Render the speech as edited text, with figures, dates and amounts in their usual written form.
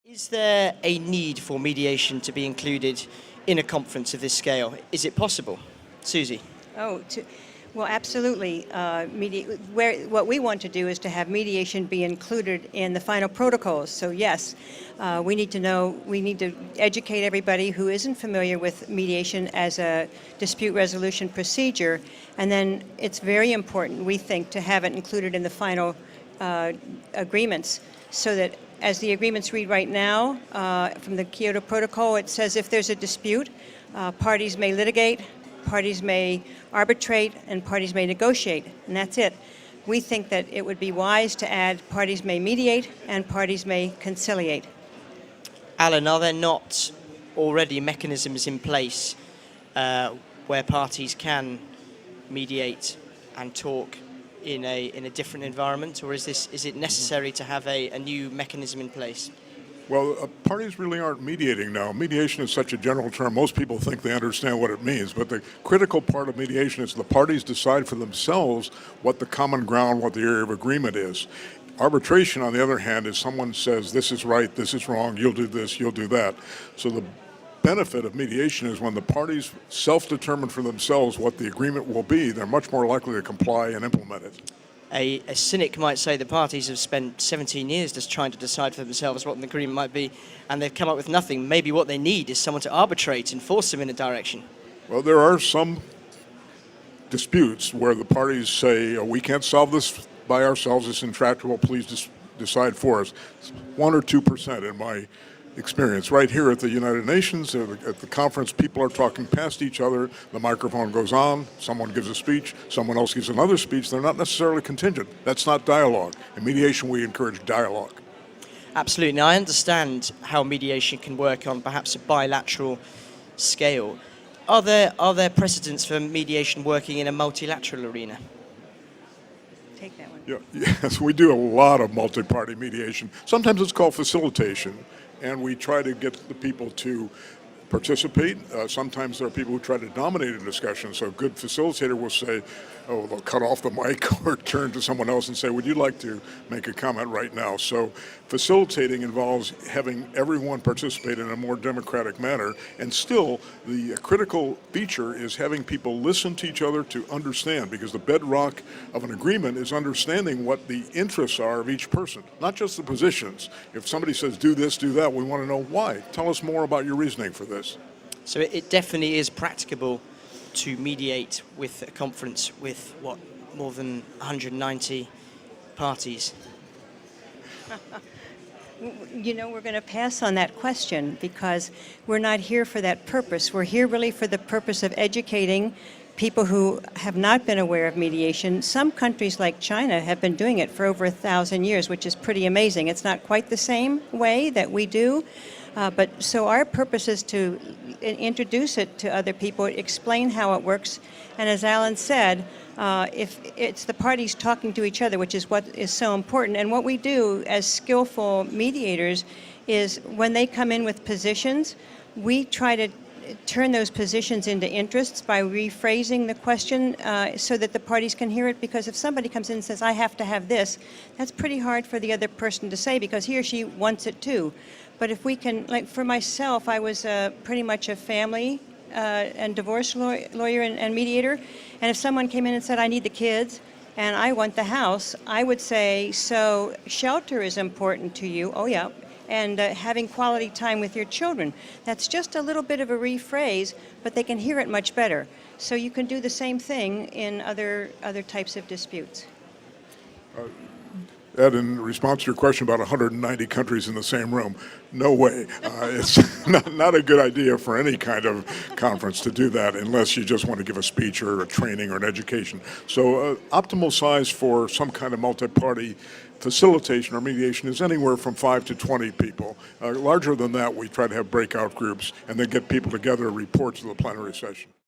Is there a need for mediation to be included in a conference of this scale? Is it possible? Susie? Oh, well, absolutely. What we want to do is to have mediation be included in the final protocols. So yes, we need to educate everybody who isn't familiar with mediation as a dispute resolution procedure. And then it's very important, we think, to have it included in the final agreements so that as the agreements read right now from the Kyoto Protocol, it says if there's a dispute, parties may litigate, parties may arbitrate, and parties may negotiate, and that's it. We think that it would be wise to add parties may mediate and parties may conciliate. Alan, are there not already mechanisms in place where parties can mediate and talk in a different environment, or is it necessary to have a new mechanism in place? Well, parties really aren't mediating now. Mediation is such a general term. Most people think they understand what it means, but the critical part of mediation is the parties decide for themselves what the common ground, what the area of agreement is. Arbitration, on the other hand, is someone says, this is right, this is wrong, you'll do this, you'll do that. So the benefit of mediation is when the parties self-determine for themselves what the agreement will be, they're much more likely to comply and implement it. A cynic might say the parties have spent 17 years just trying to decide for themselves what an agreement might be, and they've come up with nothing. Maybe what they need is someone to arbitrate and force them in a direction. Well, there are some disputes where the parties say, we can't solve this by ourselves, it's intractable, please decide for us. It's 1 or 2% in my experience. Right here at the United Nations, at the conference, people are talking past each other, the microphone goes on, someone gives a speech, someone else gives another speech. They're not necessarily contingent. That's not dialogue. In mediation, we encourage dialogue. Absolutely. Now, I understand how mediation can work on perhaps a bilateral scale. Are there precedents for mediation working in a multilateral arena? Take that one. Yes, we do a lot of multi-party mediation. Sometimes it's called facilitation, and we try to get the people to participate. Sometimes there are people who try to dominate a discussion, so a good facilitator will say, they'll cut off the mic or turn to someone else and say, would you like to make a comment right now? So facilitating involves having everyone participate in a more democratic manner, and still the critical feature is having people listen to each other to understand, because the bedrock of an agreement is understanding what the interests are of each person, not just the positions. If somebody says do this, do that, we want to know why. Tell us more about your reasoning for this. So it definitely is practicable to mediate with a conference with, more than 190 parties? We're going to pass on that question because we're not here for that purpose. We're here really for the purpose of educating people who have not been aware of mediation. Some countries like China have been doing it for over 1,000 years, which is pretty amazing. It's not quite the same way that we do, but so our purpose is to introduce it to other people, explain how it works, and as Alan said, if it's the parties talking to each other, which is what is so important. And what we do as skillful mediators is when they come in with positions, we try to turn those positions into interests by rephrasing the question so that the parties can hear it, because if somebody comes in and says, I have to have this, that's pretty hard for the other person to say because he or she wants it too. But if we can, like for myself, I was pretty much a family and divorce lawyer and mediator, and if someone came in and said, I need the kids and I want the house, I would say, so shelter is important to you. Oh yeah. And having quality time with your children. That's just a little bit of a rephrase, but they can hear it much better. So you can do the same thing in other types of disputes. Ed, in response to your question about 190 countries in the same room, no way. It's not a good idea for any kind of conference to do that unless you just want to give a speech or a training or an education. So optimal size for some kind of multi-party facilitation or mediation is anywhere from 5 to 20 people. Larger than that, we try to have breakout groups and then get people together and report to the plenary session.